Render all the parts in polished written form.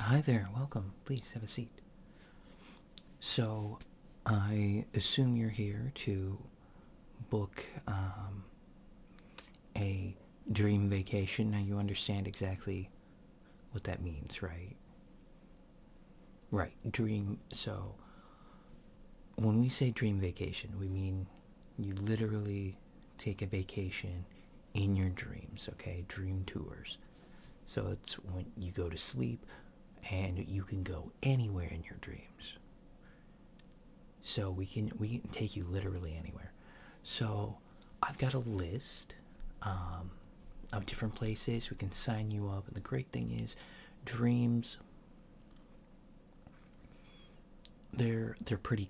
Hi there, welcome. Please have a seat. So, I assume you're here to book a dream vacation. Now, you understand exactly what that means, right? Right, dream. So, when we say dream vacation, we mean you literally take a vacation in your dreams, okay? Dream tours. So, it's when you go to sleep and you can go anywhere in your dreams. So we can take you literally anywhere. So I've got a list of different places we can sign you up. And the great thing is, dreams, they're pretty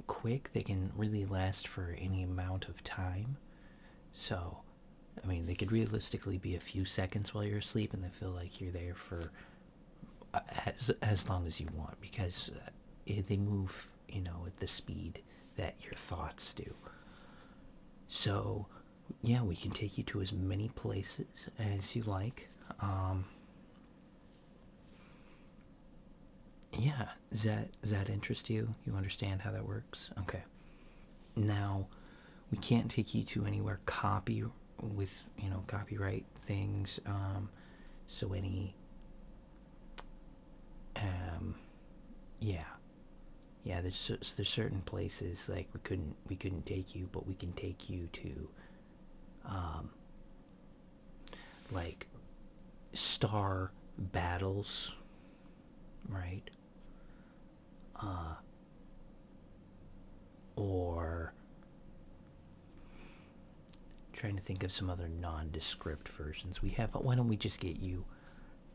quick. They can really last for any amount of time. So, I mean, they could realistically be a few seconds while you're asleep, and they feel like you're there for as long as you want, because they move, at the speed that your thoughts do. So, yeah, we can take you to as many places as you like. Yeah, does that interest you? You understand how that works? Okay. Now, we can't take you to anywhere copyright things. So yeah, there's certain places like we couldn't take you, but we can take you to like star battles, right? Or trying to think of some other nondescript versions we have, but why don't we just get you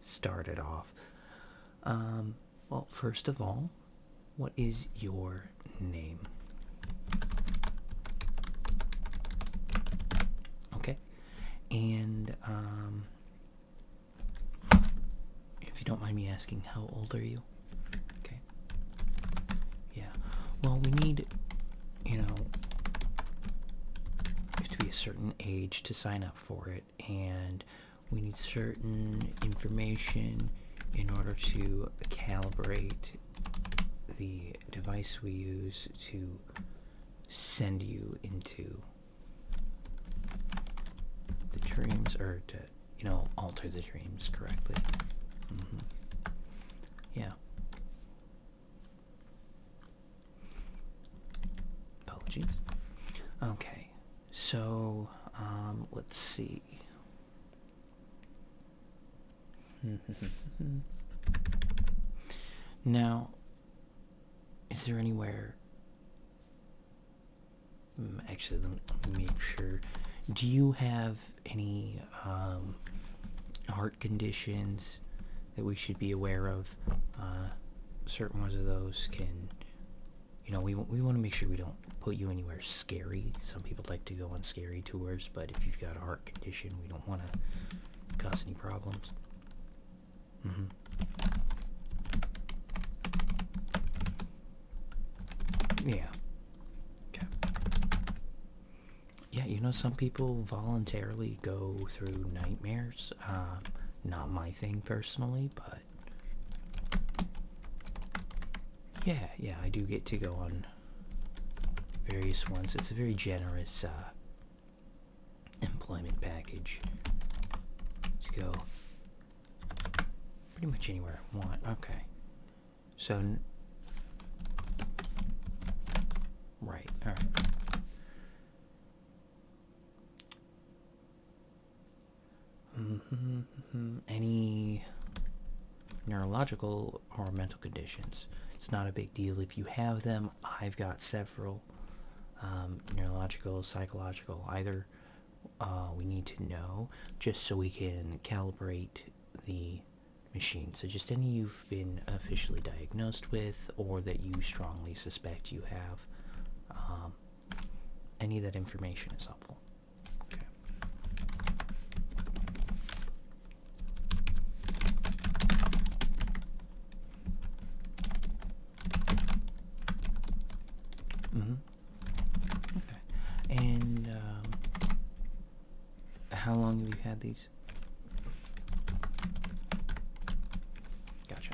started off? Well, first of all, what is your name? Okay. And, if you don't mind me asking, how old are you? Okay. Yeah. Well, we need, you have to be a certain age to sign up for it, and we need certain information in order to calibrate the device we use to send you into the dreams, or to, alter the dreams correctly. Yeah. Apologies. Okay. So, let's see. Now, is there anywhere... Actually, let me make sure. Do you have any heart conditions that we should be aware of? Certain ones of those can... we want to make sure we don't put you anywhere scary. Some people like to go on scary tours, but if you've got a heart condition, we don't want to cause any problems. Yeah. Okay. Yeah, some people voluntarily go through nightmares. Not my thing personally, but yeah, I do get to go on various ones. It's a very generous employment package to go pretty much anywhere I want. Okay. So, right, alright. Any neurological or mental conditions? It's not a big deal if you have them. I've got several. Neurological, psychological, either. We need to know, just so we can calibrate the machine. So just any you've been officially diagnosed with, or that you strongly suspect you have. Any of that information is helpful. Okay. Okay. And how long have you had these? Gotcha.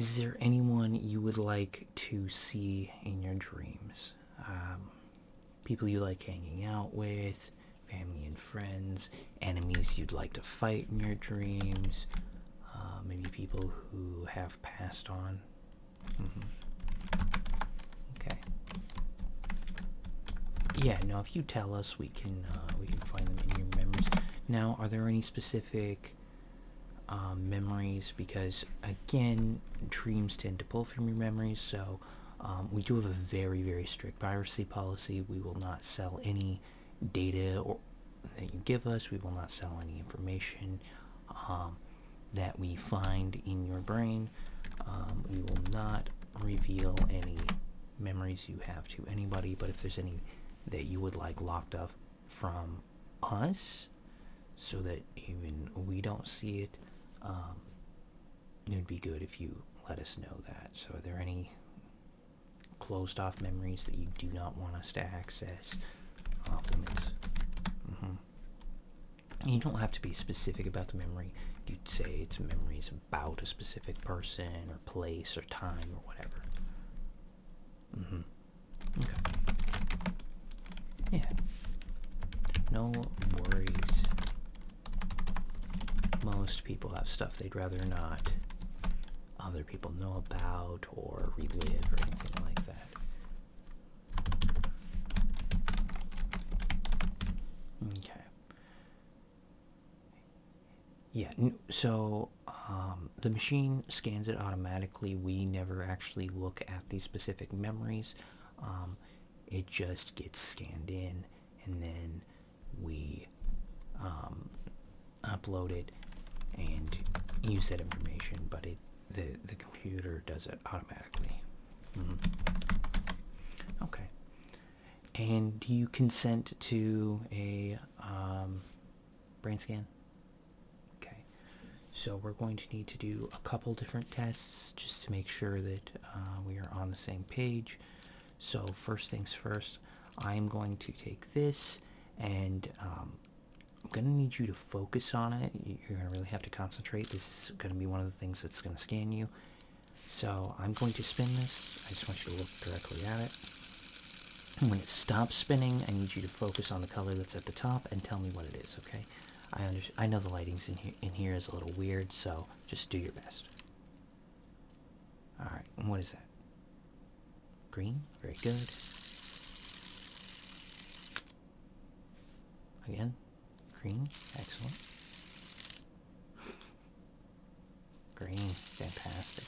is there anyone you would like to see in your dreams? People you like hanging out with, family and friends, enemies you'd like to fight in your dreams, maybe people who have passed on. Okay. Yeah, no, if you tell us, we can find them in your memories. Now, are there any specific memories? Because, again, dreams tend to pull from your memories, so we do have a very, very strict piracy policy. We will not sell any data that you give us. We will not sell any information that we find in your brain. We will not reveal any memories you have to anybody, but if there's any that you would like locked up from us so that even we don't see it, it would be good if you let us know that. So are there any closed off memories that you do not want us to access? Off limits. You don't have to be specific about the memory. You'd say it's memories about a specific person or place or time or whatever. Okay. Yeah. No worries. Most people have stuff they'd rather not other people know about or relive or anything like that. Okay. Yeah, so the machine scans it automatically. We never actually look at these specific memories. It just gets scanned in, and then we upload it and use that information, but the computer does it automatically. Okay. And do you consent to a brain scan? Okay. So we're going to need to do a couple different tests just to make sure that we are on the same page. So first things first, I'm going to take this and I'm going to need you to focus on it. You're going to really have to concentrate. This is going to be one of the things that's going to scan you. So I'm going to spin this. I just want you to look directly at it. And when it stops spinning, I need you to focus on the color that's at the top and tell me what it is, okay? I know the lighting's in here is a little weird, so just do your best. Alright, and what is that? Green? Very good. Again, green. Excellent. Green. Fantastic.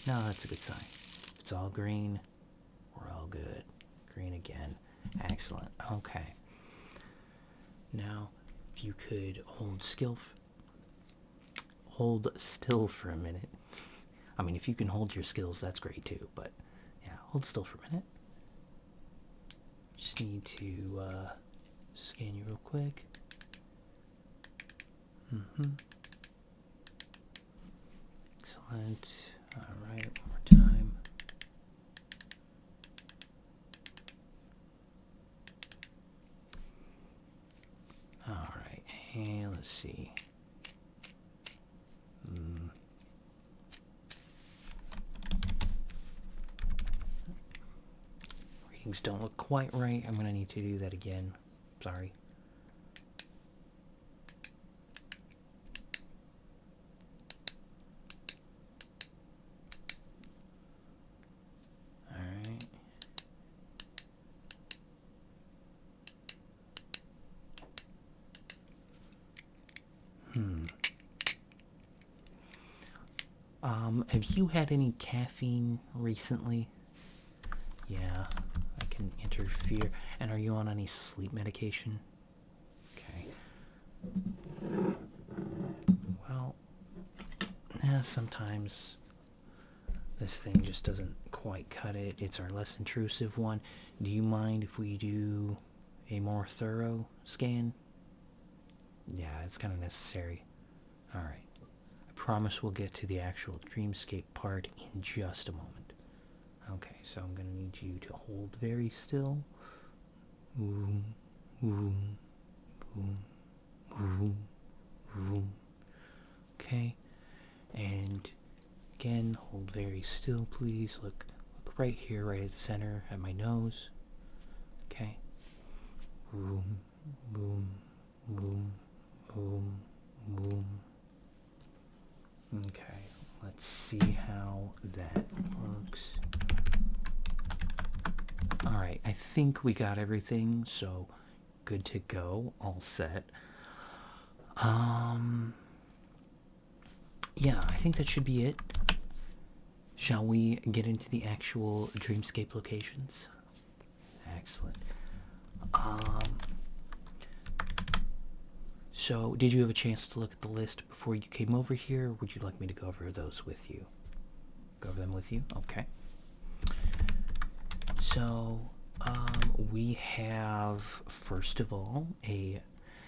No, that's a good sign. If it's all green, we're all good. Green again. Excellent. Okay. Now, if you could hold still for a minute. I mean, if you can hold your skills, that's great too, but yeah, hold still for a minute. Just need to scan you real quick. Excellent. Alright, one more time. Alright, and let's see. Readings don't look quite right. I'm going to need to do that again. Sorry. Alright. Have you had any caffeine recently? Yeah, I can interfere. And are you on any sleep medication? Okay. Well, sometimes this thing just doesn't quite cut it. It's our less intrusive one. Do you mind if we do a more thorough scan? Yeah, it's kind of necessary. Alright. I promise we'll get to the actual Dreamscape part in just a moment. Okay, so I'm going to need you to hold very still. Okay, and again, still, please. Look right here, right at the center, at my nose. Okay. Boom, boom, boom, boom, boom. Okay, let's see how that works. Alright, I think we got everything, so good to go, all set. Yeah, I think that should be it. Shall we get into the actual Dreamscape locations? Excellent. So, did you have a chance to look at the list before you came over here, or would you like me to go over those with you? Go over them with you? Okay. So, we have, first of all,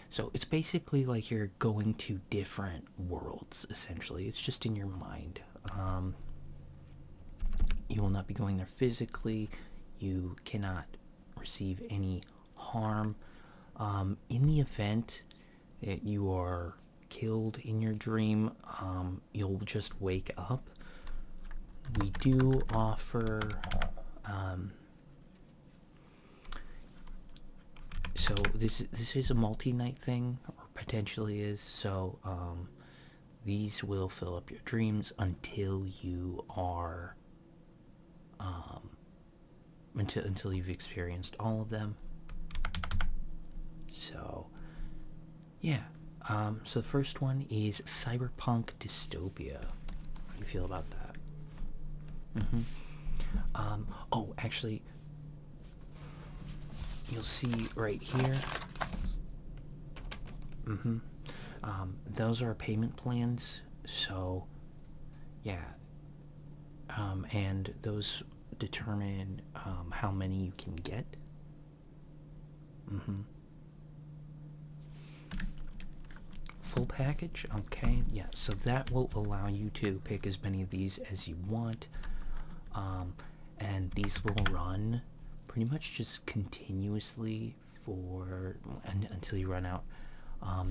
so it's basically like you're going to different worlds, essentially. It's just in your mind. You will not be going there physically. You cannot receive any harm. In the event that you are killed in your dream, you'll just wake up. We do offer... so this is a multi-night thing, or potentially is, so these will fill up your dreams until you are... until you've experienced all of them. So, yeah. So the first one is cyberpunk dystopia. How do you feel about that? Oh, actually, you'll see right here. Those are payment plans. So, yeah. And those determine how many you can get. Full package? Okay, yeah, so that will allow you to pick as many of these as you want. And these will run pretty much just continuously until you run out.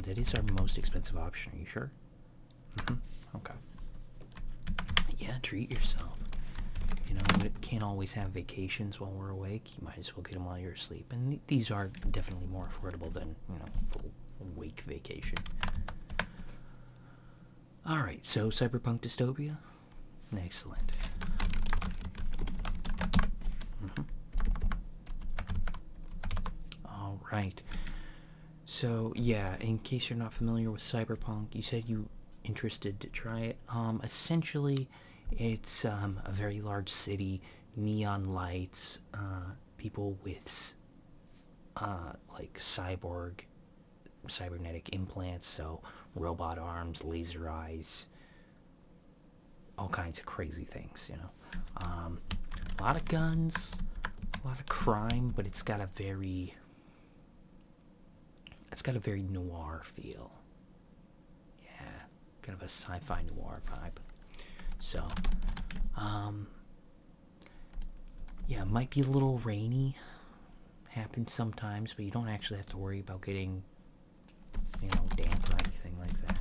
That is our most expensive option. Are you sure? Okay. Yeah, treat yourself. You know, we can't always have vacations while we're awake. You might as well get them while you're asleep. And these are definitely more affordable than, full wake vacation. Alright, so cyberpunk dystopia? Excellent. Alright. So, yeah, in case you're not familiar with cyberpunk, you said you interested to try it. Essentially, it's a very large city, neon lights, people with like cybernetic implants, so robot arms, laser eyes, all kinds of crazy things, a lot of guns, a lot of crime, but it's got a very noir feel. Yeah, kind of a sci-fi noir vibe. So, yeah, it might be a little rainy. Happens sometimes, but you don't actually have to worry about getting, damp or anything like that.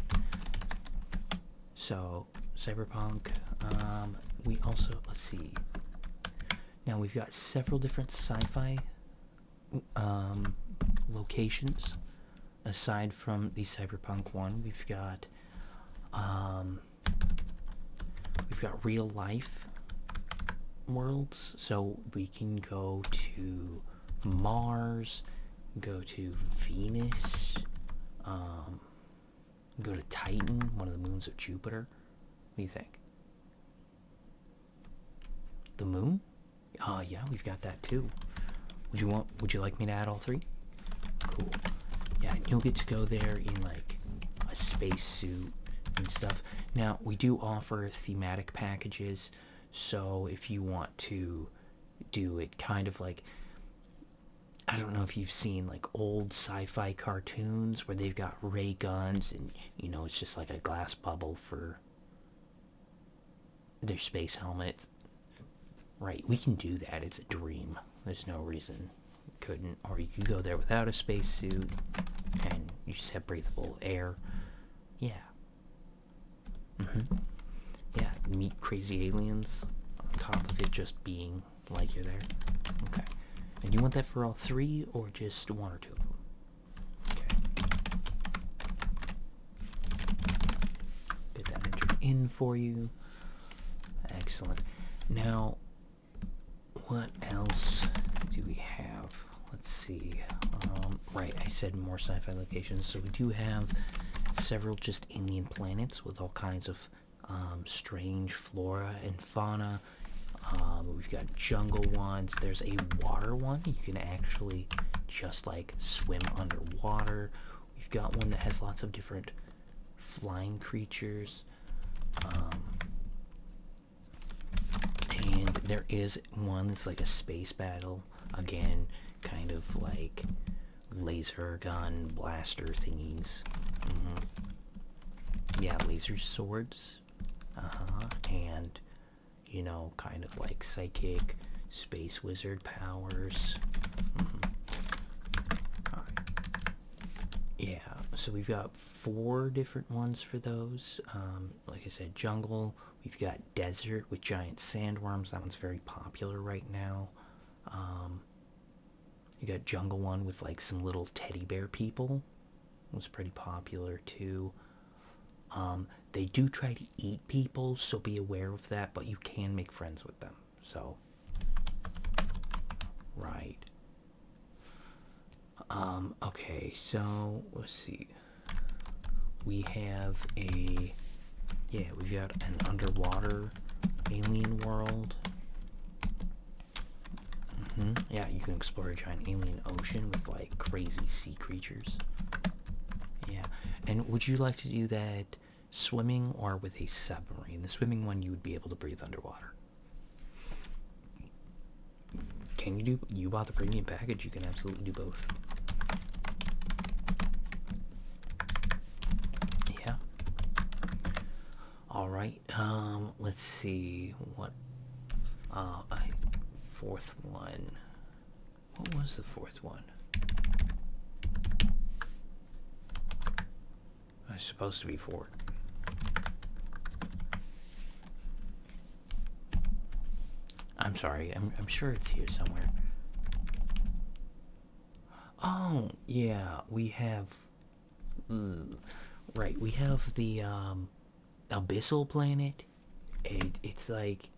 So, cyberpunk. We also, let's see. Now we've got several different sci-fi locations. Aside from the cyberpunk one, we've got real life worlds, so we can go to Mars, go to Venus, go to Titan, one of the moons of Jupiter. What do you think? The moon? Yeah, we've got that too. Would you like me to add all three? Cool. Yeah, and you'll get to go there in like a space suit and stuff. Now, we do offer thematic packages, so if you want to do it kind of like, I don't know if you've seen like old sci-fi cartoons where they've got ray guns and, it's just like a glass bubble for their space helmet. Right, we can do that. It's a dream. There's no reason we couldn't. Or you could go there without a spacesuit and you just have breathable air. Yeah. Yeah, meet crazy aliens on top of it just being like you're there. Okay. And you want that for all 3 or just 1 or 2 of them? Okay. Get that entered in for you. Excellent. Now, what else do we have? Let's see. Right, I said more sci-fi locations. So we do have several just alien planets with all kinds of strange flora and fauna. We've got jungle ones. There's a water one. You can actually just like swim underwater. We've got one that has lots of different flying creatures. And there is one that's like a space battle. Again, kind of like laser gun blaster thingies. Yeah, laser swords. And, you know, kind of like psychic space wizard powers. Alright. Yeah, so we've got 4 different ones for those. Like I said, jungle. We've got desert with giant sandworms. That one's very popular right now. You got jungle one with like some little teddy bear people. It was pretty popular too. They do try to eat people, so be aware of that, but you can make friends with them. So, right. Okay, so let's see. We have we've got an underwater alien world. Yeah, you can explore a giant alien ocean with like crazy sea creatures. Yeah, and would you like to do that swimming or with a submarine? The swimming one, you would be able to breathe underwater. Can you do? You bought the premium package. You can absolutely do both. Yeah. All right. Let's see what. Fourth one. What was the 4th one? It's supposed to be 4. I'm sorry. I'm sure it's here somewhere. Oh, yeah. We have... right. We have the Abyssal planet. It's like...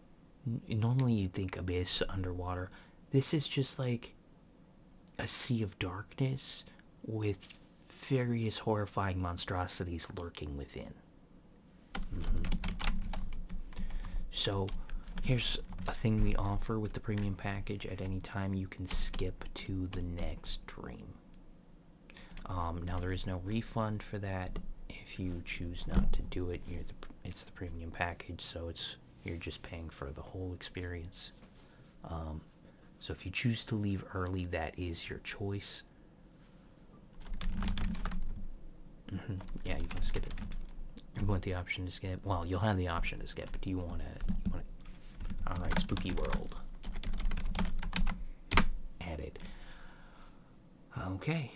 Normally you'd think abyss underwater. This is just like a sea of darkness with various horrifying monstrosities lurking within. So here's a thing we offer with the premium package. At any time you can skip to the next dream. Now there is no refund for that. If you choose not to do it, it's the premium package, so you're just paying for the whole experience. So if you choose to leave early, that is your choice. Yeah, you can skip it. You want the option to skip? Well, you'll have the option to skip, but do you want to? Alright, Spooky World. Added. Okay,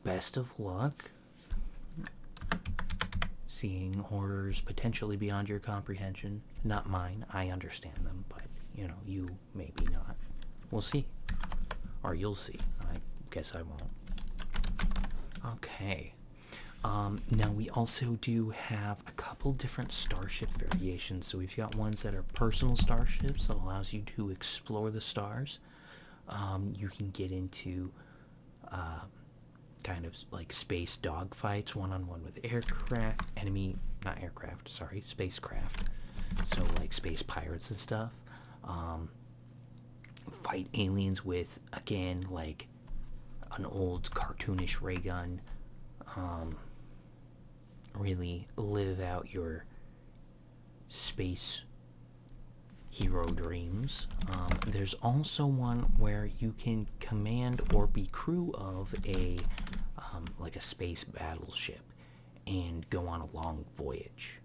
best of luck seeing horrors potentially beyond your comprehension. Not mine, I understand them, but, you know, you maybe not. We'll see. Or you'll see. I guess I won't. Okay. Now we also do have a couple different starship variations. So we've got ones that are personal starships that allows you to explore the stars. You can get into kind of like space dogfights, one-on-one with spacecraft. So like space pirates and stuff. Fight aliens with, again, like an old cartoonish ray gun. Really live out your space hero dreams. There's also one where you can command or be crew of like a space battleship and go on a long voyage.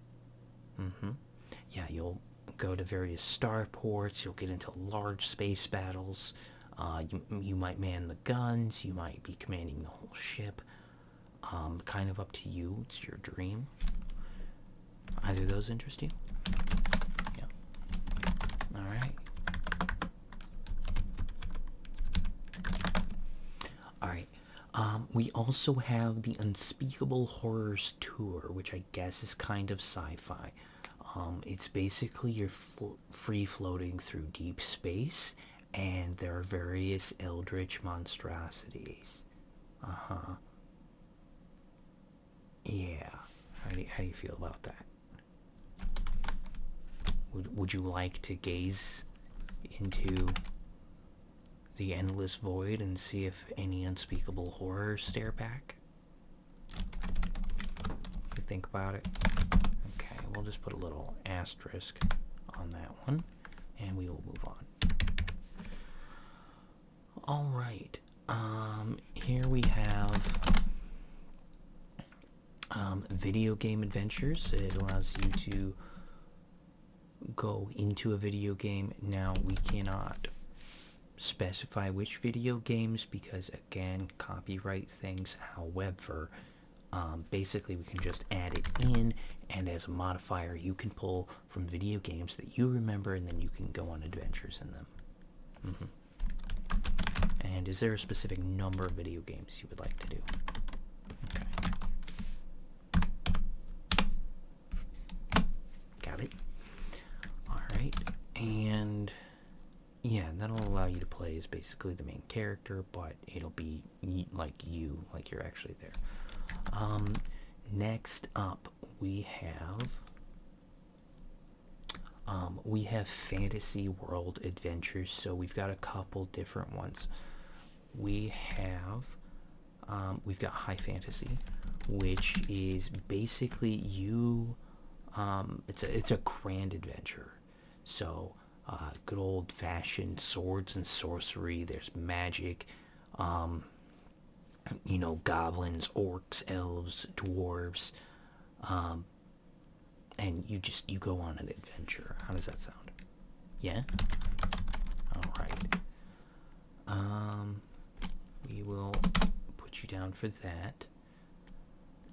Yeah, you'll go to various starports, you'll get into large space battles, you might man the guns, you might be commanding the whole ship. Kind of up to you, it's your dream. Either of those interest you? Alright. Alright. We also have the Unspeakable Horrors Tour, which I guess is kind of sci-fi. It's basically you're free floating through deep space, and there are various eldritch monstrosities. Uh-huh. Yeah. How do you feel about that? Would you like to gaze into the endless void and see if any unspeakable horrors stare back? You think about it? Okay, we'll just put a little asterisk on that one, and we will move on. Alright, here we have video game adventures. It allows you to go into a video game. Now, we cannot specify which video games because, again, copyright things. However, basically we can just add it in, and as a modifier you can pull from video games that you remember, and then you can go on adventures in them. And is there a specific number of video games you would like to do? Okay. Got it. Alright, and yeah, that'll allow you to play as basically the main character, but it'll be like you're actually there. Next up, we have Fantasy World Adventures. So we've got a couple different ones. We've got High Fantasy, which is basically it's a grand adventure. So good old-fashioned swords and sorcery. There's magic, goblins, orcs, elves, dwarves, and you go on an adventure. How does that sound? Yeah? Alright. We will put you down for that.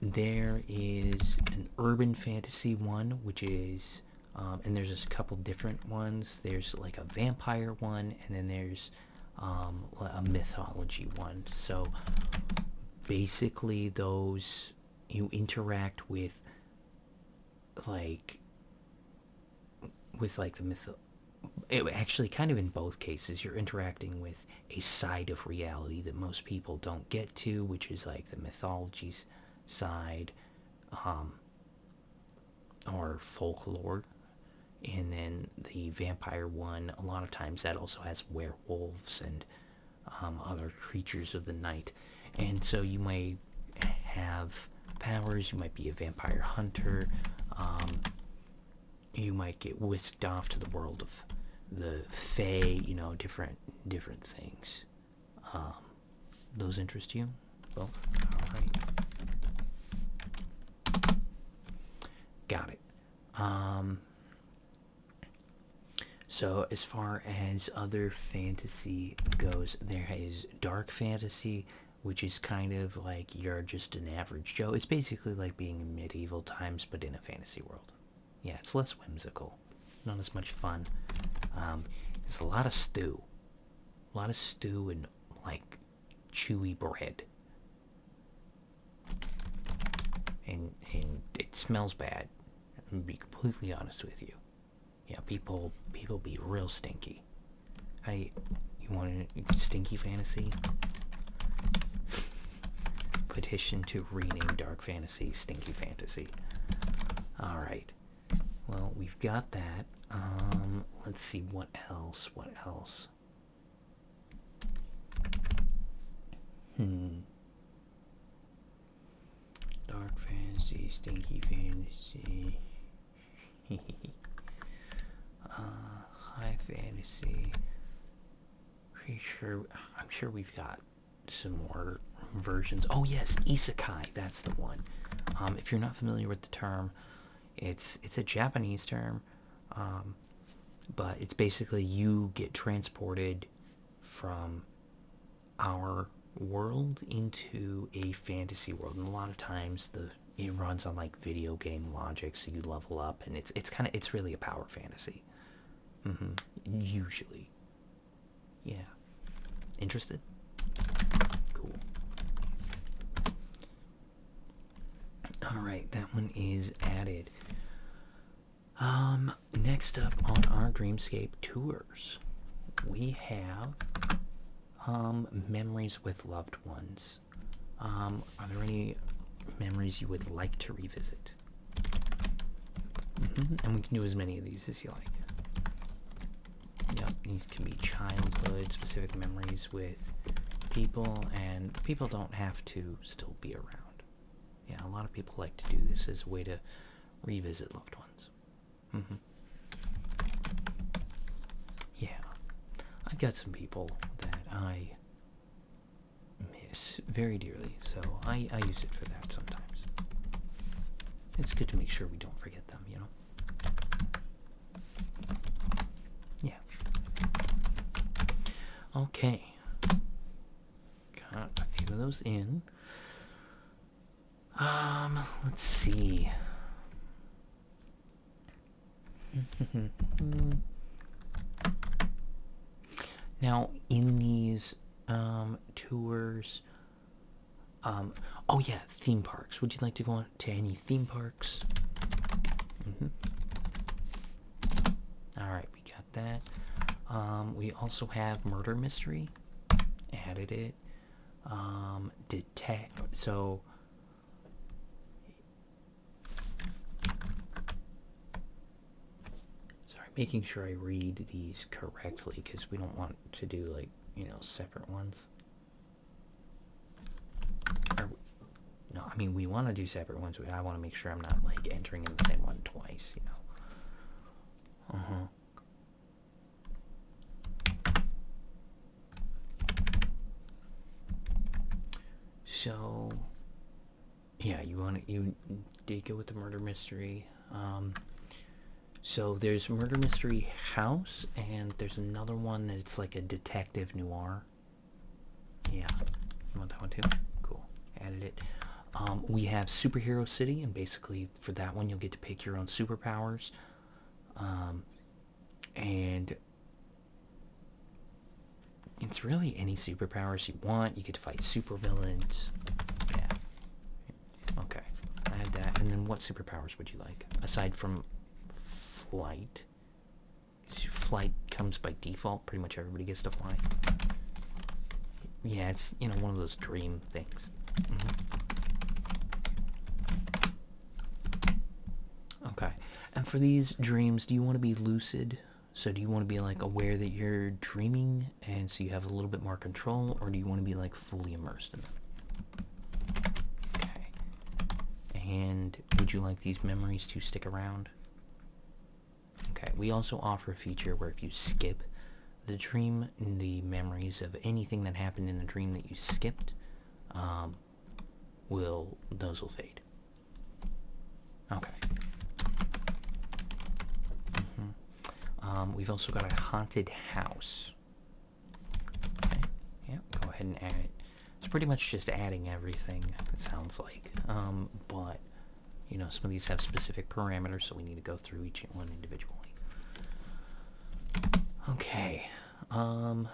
There is an urban fantasy one, which is, and there's just a couple different ones. There's like a vampire one, and then there's a mythology one. So basically those, you interact with the myth. Actually, kind of in both cases, you're interacting with a side of reality that most people don't get to, which is like the mythology side, or folklore. And then the vampire one, a lot of times that also has werewolves and other creatures of the night. And so you might have powers, you might be a vampire hunter, you might get whisked off to the world of the Fae, different things. Those interest you? Both? Alright. Got it. So as far as other fantasy goes, there is dark fantasy, which is kind of like you're just an average Joe. It's basically like being in medieval times, but in a fantasy world. Yeah, it's less whimsical, not as much fun. It's a lot of stew. And like chewy bread. And it smells bad. I'm gonna be completely honest with you. Yeah, people be real stinky. You want a stinky fantasy? Petition to rename dark fantasy stinky fantasy. Alright. Well, we've got that. Let's see, what else? Dark fantasy, stinky fantasy. High fantasy. I'm sure we've got some more versions. Oh yes, isekai, that's the one. If you're not familiar with the term, it's a Japanese term, but it's basically you get transported from our world into a fantasy world, and a lot of times it runs on like video game logic, so you level up, and it's really a power fantasy. Usually. Yeah. Interested? Cool. Alright, that one is added. Next up on our Dreamscape tours, we have memories with loved ones. Are there any memories you would like to revisit? And we can do as many of these as you like. Yep, these can be childhood specific memories with people, and people don't have to still be around. Yeah, a lot of people like to do this as a way to revisit loved ones. Yeah, I've got some people that I miss very dearly, so I use it for that sometimes. It's good to make sure we don't forget them, you know? Yeah. Okay. Got a few of those in. Let's see. Now, in these tours, oh yeah, theme parks. Would you like to go to any theme parks? Alright, we got that. We also have murder mystery. Added it. Detect. So, sorry, making sure I read these correctly because we don't want to do, like, separate ones. No, I mean, we want to do separate ones, but I want to make sure I'm not, like, entering in the same one twice, you know. So, yeah, you did go with the murder mystery. So there's murder mystery house, and there's another one that's like a detective noir. Yeah, you want that one too? Cool, added it. We have superhero city, and basically for that one you'll get to pick your own superpowers. And it's really any superpowers you want. You get to fight supervillains. Yeah. Okay. I had that. And then what superpowers would you like? Aside from flight. Flight comes by default. Pretty much everybody gets to fly. Yeah, it's, one of those dream things. Okay. And for these dreams, do you want to be lucid? So do you want to be, like, aware that you're dreaming, and so you have a little bit more control, or do you want to be, like, fully immersed in them? Okay. And would you like these memories to stick around? Okay. We also offer a feature where if you skip the dream, the memories of anything that happened in the dream that you skipped, those will fade. Okay. We've also got a haunted house. Okay. Yeah, go ahead and add it. It's pretty much just adding everything, it sounds like. But, some of these have specific parameters, so we need to go through each one individually. Okay. And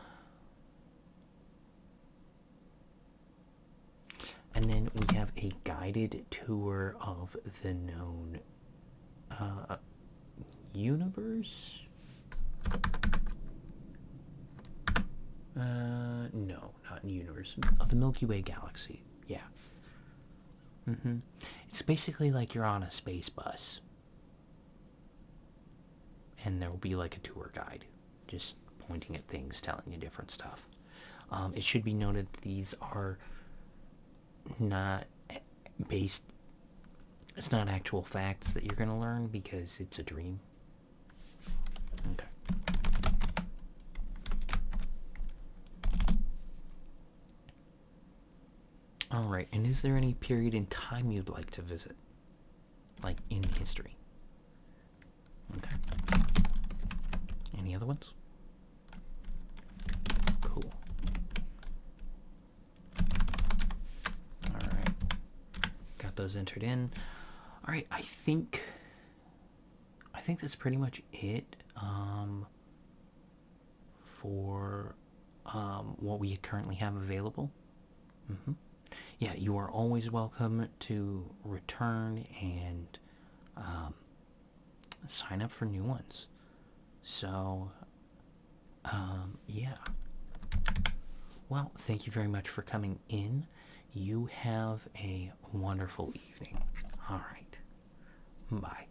then we have a guided tour of the known universe. No, not in universe. Of the Milky Way galaxy. Yeah. It's basically like you're on a space bus. And there will be like a tour guide, just pointing at things, telling you different stuff. It should be noted that these are not based... It's not actual facts that you're going to learn because it's a dream. Okay. Alright, and is there any period in time you'd like to visit? Like in history? Okay. Any other ones? Cool. Alright. Got those entered in. Alright, I think that's pretty much it. for what we currently have available. Yeah, you are always welcome to return and sign up for new ones. So, yeah. Well, thank you very much for coming in. You have a wonderful evening. All right. Bye.